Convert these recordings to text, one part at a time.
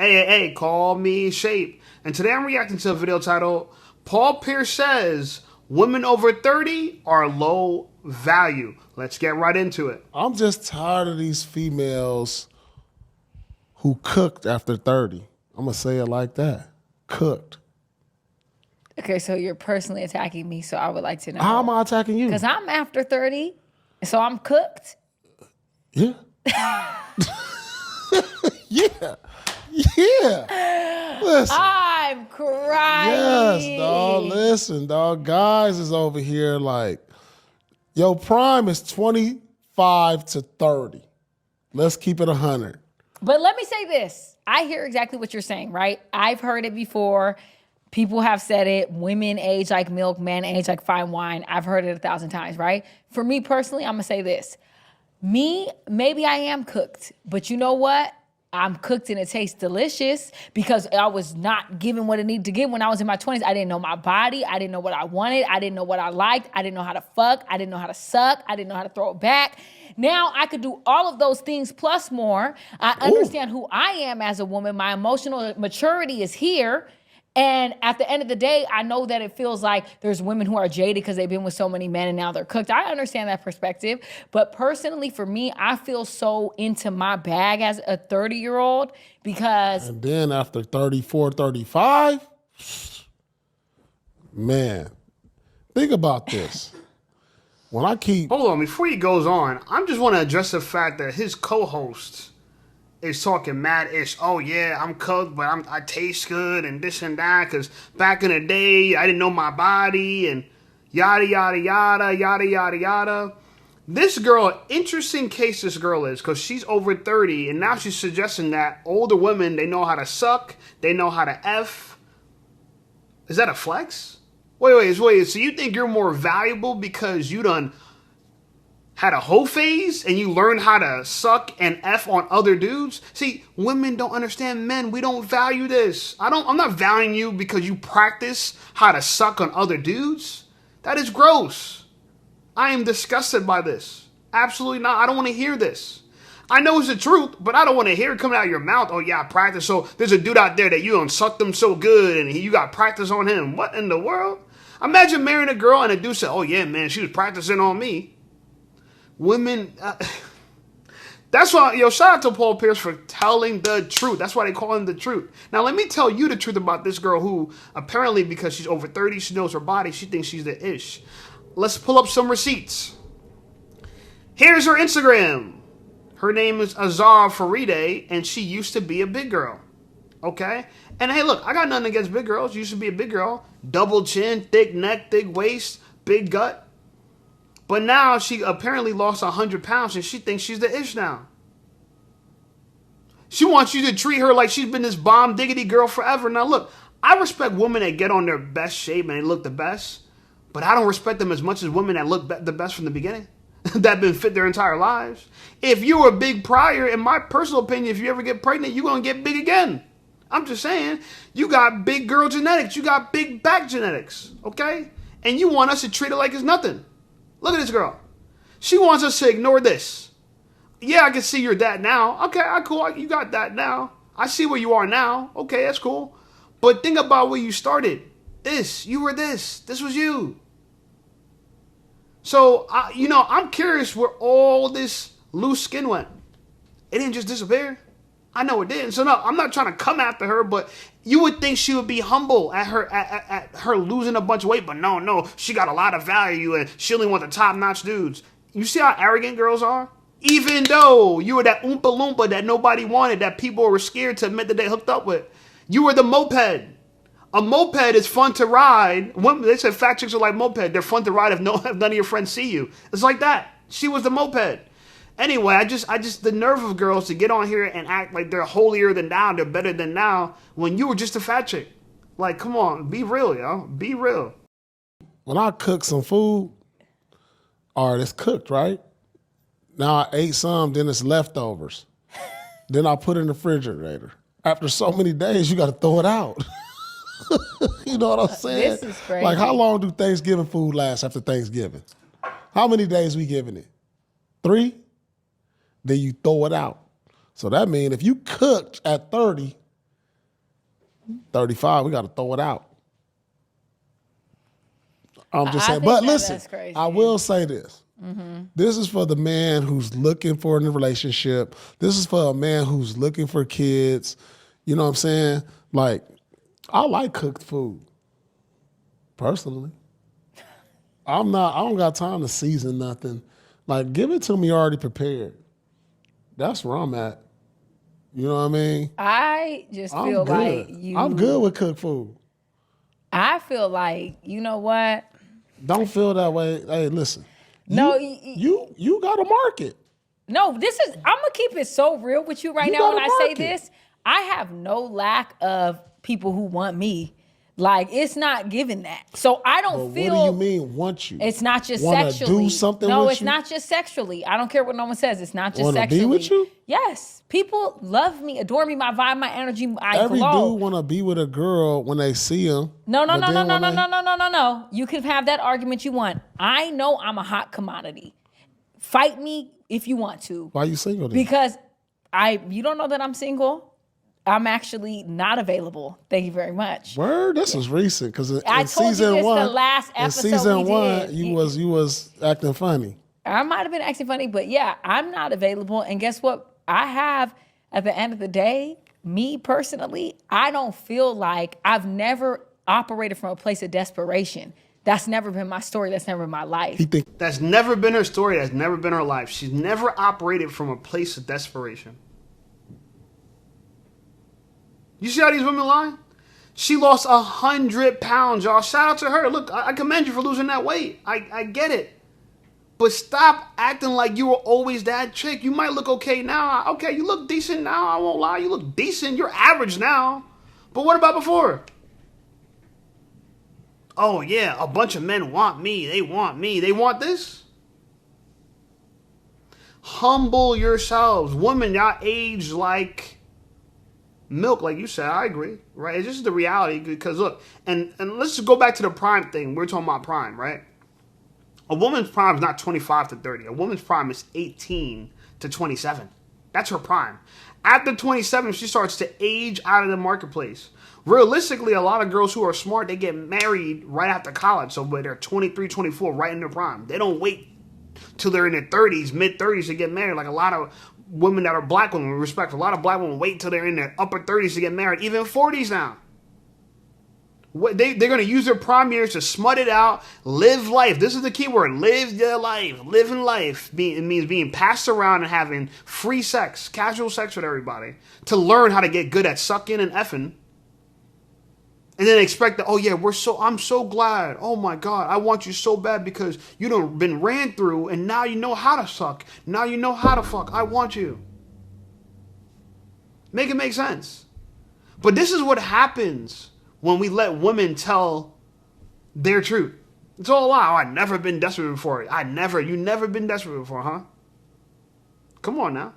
Hey, call me Shape. And today I'm reacting to a video titled Paul Pierce says women over 30 are low value. Let's get right into it. I'm just tired of these females who cooked after 30. I'm going to say it like that. Cooked. Okay, so you're personally attacking me, so I would like to know. How am I attacking you? Because I'm after 30, so I'm cooked. Yeah. Yeah. Yeah. Listen. I'm crying. Yes, dog. Listen, dog. Guys is over here like, yo, prime is 25 to 30. Let's keep it 100. But let me say this. I hear exactly what you're saying, right? I've heard it before. People have said it. Women age like milk, men age like fine wine. I've heard it 1,000 times, right? For me personally, I'm going to say this. Maybe I am cooked, but you know what? I'm cooked and it tastes delicious because I was not given what it needed to give when I was in my 20s. I didn't know my body. I didn't know what I wanted. I didn't know what I liked. I didn't know how to fuck. I didn't know how to suck. I didn't know how to throw it back. Now I could do all of those things plus more. I understand who I am as a woman. My emotional maturity is here. And at the end of the day, I know that it feels like there's women who are jaded because they've been with so many men and now they're cooked. I understand that perspective. But personally, for me, I feel so into my bag as a 30-year-old because... And then after 34, 35, man, think about this. When I keep... Hold on, before he goes on, I just want to address the fact that his co-host is talking mad-ish. Oh, yeah, I'm cooked, but I taste good and this and that because back in the day, I didn't know my body and yada, yada, yada, yada, yada, yada. This girl, interesting case this girl is because she's over 30 and now she's suggesting that older women, they know how to suck, they know how to F. Is that a flex? Wait, so you think you're more valuable because you done had a whole phase and you learned how to suck and F on other dudes? See, women don't understand men. We don't value this. I'm not valuing you because you practice how to suck on other dudes. That is gross. I am disgusted by this. Absolutely not. I don't want to hear this. I know it's the truth, but I don't want to hear it coming out of your mouth. Oh yeah, I practice. So there's a dude out there that you don't suck them so good and you got practice on him. What in the world? Imagine marrying a girl and a dude said, oh yeah, man, she was practicing on me. Women, that's why, shout out to Paul Pierce for telling the truth. That's why they call him the truth. Now, let me tell you the truth about this girl who apparently, because she's over 30, she knows her body, she thinks she's the ish. Let's pull up some receipts. Here's her Instagram. Her name is Azar Faride, and she used to be a big girl. Okay? And hey, look, I got nothing against big girls. She used to be a big girl. Double chin, thick neck, thick waist, big gut. But now she apparently lost 100 pounds and she thinks she's the ish now. She wants you to treat her like she's been this bomb diggity girl forever. Now look, I respect women that get on their best shape and they look the best. But I don't respect them as much as women that look the best from the beginning. That been fit their entire lives. If you were big prior, in my personal opinion, if you ever get pregnant, you're going to get big again. I'm just saying, you got big girl genetics. You got big back genetics. Okay? And you want us to treat her like it's nothing. Look at this girl. She wants us to ignore this. Yeah, I can see you're that now. Okay, cool. You got that now. I see where you are now. Okay, that's cool. But think about where you started. You were this. This was you. So, I'm curious where all this loose skin went. It didn't just disappear. I know it didn't. So no, I'm not trying to come after her, but you would think she would be humble at her losing a bunch of weight, but no, she got a lot of value and she only want the top-notch dudes. You see how arrogant girls are? Even though you were that Oompa Loompa that nobody wanted, that people were scared to admit that they hooked up with. You were the moped. A moped is fun to ride. They said fat chicks are like moped. They're fun to ride if none of your friends see you. It's like that. She was the moped. Anyway, I just the nerve of girls to get on here and act like they're holier than thou, they're better than thou, when you were just a fat chick. Like, come on, be real, yo. Be real. When I cook some food, all right, it's cooked, right? Now I ate some, then it's leftovers. Then I put it in the refrigerator. After so many days, you got to throw it out. You know what I'm saying? This is crazy. Like, how long do Thanksgiving food last after Thanksgiving? How many days we giving it? 3? Then you throw it out. So that means if you cooked at 30 35, we got to throw it out. I'm just I saying. think But that listen, that's crazy. I will say this. This is for the man who's looking for a relationship. This is for a man who's looking for kids. You know what I'm saying? Like, I like cooked food, personally. I don't got time to season nothing. Like, give it to me already prepared. That's where I'm at. You know what I mean? I just I'm feel good. like you. I'm good with cooked food. I feel like, you know what? Don't feel that way. Hey, listen. No, You got a market. No, I'm gonna keep it so real with you right You now when gotta I say market. this. I have no lack of people who want me. Like, it's not given that. So I don't But feel. what do you mean want you? It's not just Wanna sexually. do something no, with it's you? not just sexually. I don't care what no one says. It's not just Wanna be sexually. with you? Yes. People love me, adore me, my vibe, my energy, I Every glow. dude want to be with a girl when they see him. No. but then when they- You can have that argument you want. I know I'm a hot commodity. Fight me if you want to. Why you single then? Because you don't know that I'm single. I'm actually not available. Thank you very much. Word, this was recent because in I told you season this the one, last in episode season we one, did. you was acting funny. I might have been acting funny, but yeah, I'm not available. And guess what? I have, at the end of the day, me personally, I don't feel like I've never operated from a place of desperation. That's never been my story. That's never been my life. He think That's never been her story. That's never been her life. She's never operated from a place of desperation. You see how these women lie? She lost 100 pounds, y'all. Shout out to her. Look, I commend you for losing that weight. I get it. But stop acting like you were always that chick. You might look okay now. Okay, you look decent now. I won't lie. You look decent. You're average now. But what about before? Oh, yeah, a bunch of men want me. They want me. They want this? Humble yourselves. Women, y'all age like milk, like you said. I agree, right? It's just the reality. Because look, and let's just go back to the prime thing. We're talking about prime, right? A woman's prime is not 25 to 30. A woman's prime is 18 to 27. That's her prime. After 27, she starts to age out of the marketplace. Realistically, a lot of girls who are smart, they get married right after college. So when they're 23, 24, right in their prime. They don't wait till they're in their 30s, mid-30s to get married. Like a lot of women that are black women, respect. A lot of black women wait till they're in their upper 30s to get married, even 40s now. They're going to use their prime years to smut it out, live life. This is the key word, live their life. Living life it means being passed around and having free sex, casual sex with everybody, to learn how to get good at sucking and effing. And then expect that, oh yeah, I'm so glad. Oh my God, I want you so bad because you done been ran through and now you know how to suck. Now you know how to fuck. I want you. Make it make sense. But this is what happens when we let women tell their truth. It's all a lie. Oh, I've never been desperate before. You never been desperate before, huh? Come on now.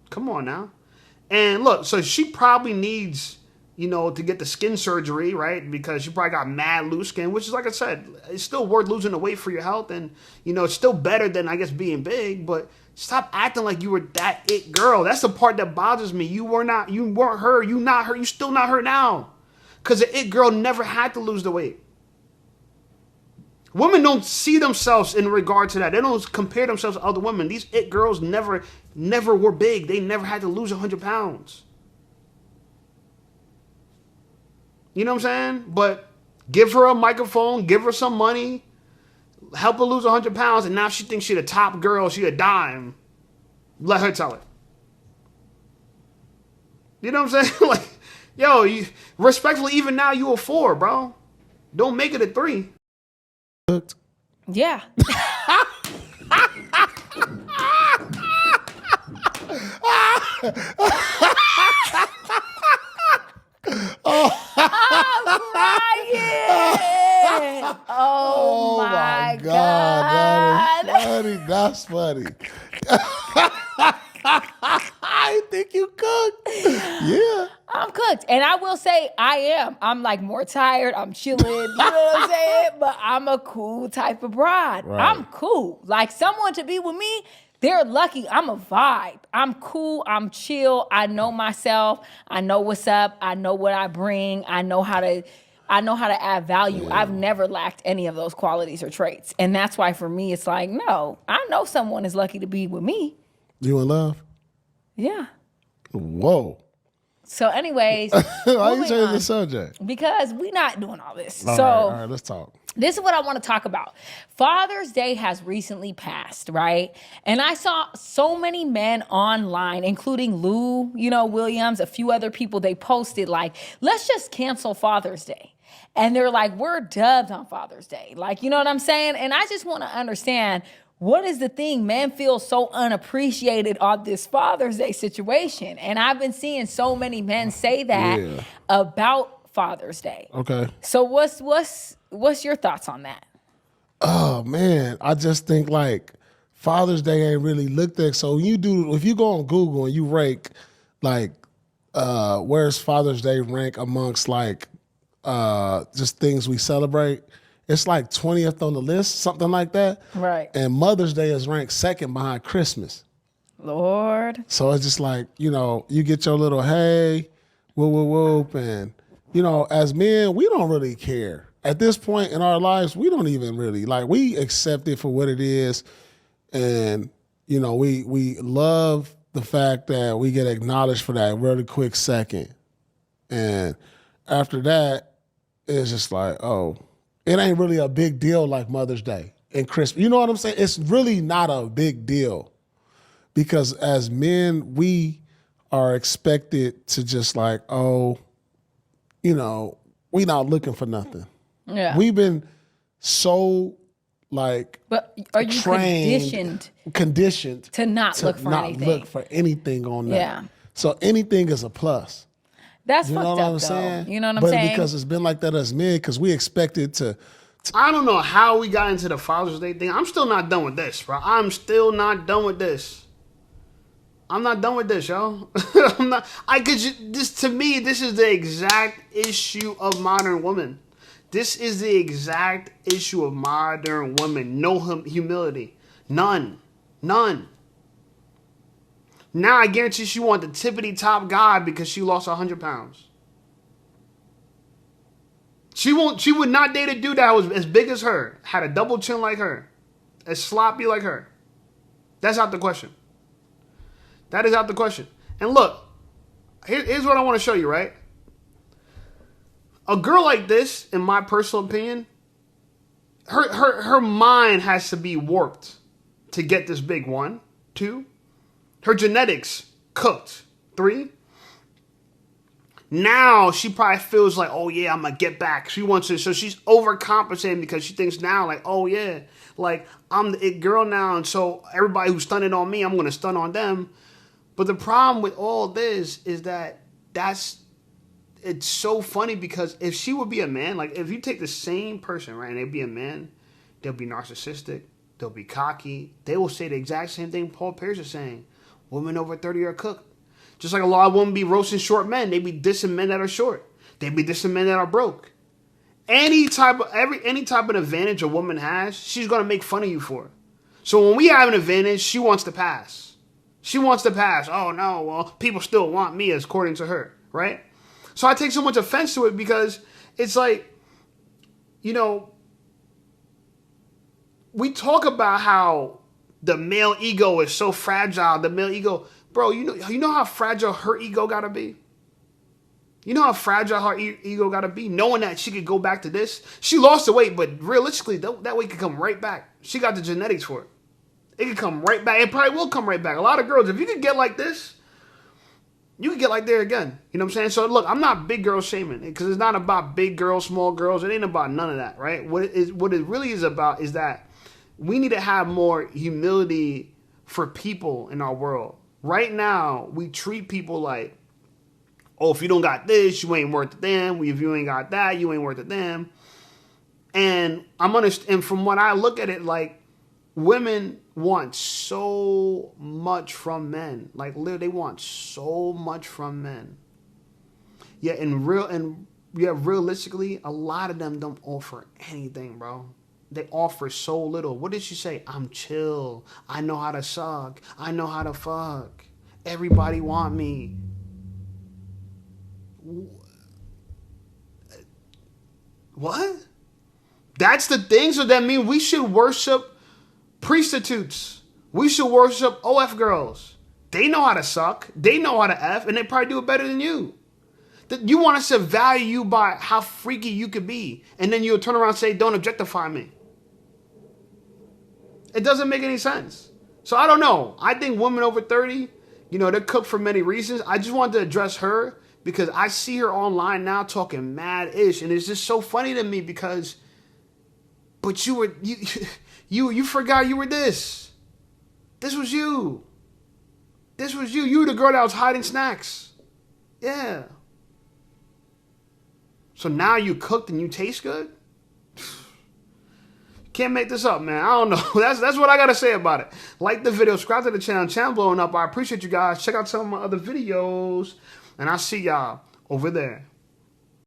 Come on now. And look, so she probably needs, to get the skin surgery, right? Because she probably got mad loose skin, which is, like I said, it's still worth losing the weight for your health. And, it's still better than, I guess, being big. But stop acting like you were that it girl. That's the part that bothers me. You weren't her. You not her. You still not her now. Because the it girl never had to lose the weight. Women don't see themselves in regard to that. They don't compare themselves to other women. These it girls never were big. They never had to lose 100 pounds. You know what I'm saying? But give her a microphone, give her some money, help her lose 100 pounds, and now she thinks she the top girl, she a dime. Let her tell it. You know what I'm saying? Like, yo, respectfully, even now you a 4, bro. Don't make it a 3. cooked. Yeah. I'm crying. Oh my God. That's funny. I think you cooked. Yeah. I'm cooked. And I will say I am. I'm like more tired. I'm chilling. You know what I'm saying? But I'm a cool type of bride. Right. I'm cool. Like someone to be with me, They're lucky. I'm a vibe. I'm cool. I'm chill. I know myself. I know what's up. I know what I bring. I know how to add value. I've never lacked any of those qualities or traits. And that's why for me it's like, no, I know someone is lucky to be with me. You in love? Yeah. Whoa. So anyways, Why you moving changing on, the subject? because we're not doing all this. All right, let's talk. This is what I want to talk about. Father's Day has recently passed, right? And I saw so many men online, including Lou, Williams, a few other people, they posted like, let's just cancel Father's Day. And they're like, we're dubbed on Father's Day. Like, you know what I'm saying? And I just want to understand, what is the thing? Men feel so unappreciated on this Father's Day situation. And I've been seeing so many men say that about Father's Day. Okay. So what's your thoughts on that? Oh man, I just think like Father's Day ain't really looked at. So if you go on Google and you rank like where's Father's Day rank amongst like just things we celebrate, it's like 20th on the list, something like that. Right. And Mother's Day is ranked second behind Christmas. Lord. So it's just like, you get your little hey, whoop, whoop, whoop. And, as men, we don't really care. At this point in our lives, we don't even really, like, we accept it for what it is. And, we love the fact that we get acknowledged for that really quick second. And after that, it's just like, oh, it ain't really a big deal like Mother's Day and Christmas. You know what I'm saying? It's really not a big deal. Because as men, we are expected to just like, oh, we not looking for nothing. Yeah. We've been so like, but are you conditioned to not look for anything? Look for anything on that. Yeah. So anything is a plus. That's you fucked know what up, I'm though. saying? You know what I'm saying? But because it's been like that as men, because we expected to. I don't know how we got into the Father's Day thing. I'm still not done with this, bro. I'm still not done with this. I'm not done with this, yo. I'm not. To me, this is the exact issue of modern women. This is the exact issue of modern women. No humility. None. Now I guarantee she want the tippity top guy because she lost 100 pounds. She would not date a dude that was as big as her, had a double chin like her, as sloppy like her. That's out the question. That is out the question. And look, here's what I want to show you, right? A girl like this, in my personal opinion, her mind has to be warped to get this big. 1, 2. Her genetics cooked. 3. Now she probably feels like, oh yeah, I'm gonna get back. She wants to, so she's overcompensating because she thinks now, like, oh yeah, like I'm the it girl now, and so everybody who's stunning on me, I'm gonna stun on them. But the problem with all this is that it's so funny because if she would be a man, like if you take the same person, right, and they'd be a man, they'll be narcissistic, they'll be cocky, they will say the exact same thing Paul Pierce is saying. Women over 30 are cooked. Just like a lot of women be roasting short men, they be dissing men that are short. They be dissing men that are broke. Any type of advantage a woman has, she's gonna make fun of you for. So when we have an advantage, she wants to pass. She wants to pass. Oh no, well, people still want me, according to her, right? So I take so much offense to it because it's like, we talk about how the male ego is so fragile. The male ego, bro, you know how fragile her ego gotta be? You know how fragile her ego gotta be? Knowing that she could go back to this. She lost the weight, but realistically, that weight could come right back. She got the genetics for it. It could come right back. It probably will come right back. A lot of girls, if you could get like this, you could get like there again. You know what I'm saying? So look, I'm not big girl shaming because it's not about big girls, small girls. It ain't about none of that, right? What it really is about is that we need to have more humility for people in our world. Right now, we treat people like, oh, if you don't got this, you ain't worth it them. If you ain't got that, you ain't worth it them. And and from when I look at it, like, women want so much from men. Like, literally, they want so much from men. Realistically, a lot of them don't offer anything, bro. they offer so little. What did she say? I'm chill. I know how to suck. I know how to fuck. Everybody want me. What? That's the thing? So that means we should worship prostitutes. We should worship OF girls. They know how to suck. They know how to F, and they probably do it better than you. You want us to value you by how freaky you could be, and then you'll turn around and say, don't objectify me. It doesn't make any sense. So I don't know. I think women over 30, they're cooked for many reasons. I just wanted to address her because I see her online now talking mad ish, and it's just so funny to me because, but you forgot you were this. This was you. This was you. You were the girl that was hiding snacks. Yeah. So now you cooked and you taste good? Can't make this up, man. I don't know. That's what I got to say about it. Like the video, subscribe to the channel. Channel blowing up. I appreciate you guys. Check out some of my other videos. And I'll see y'all over there.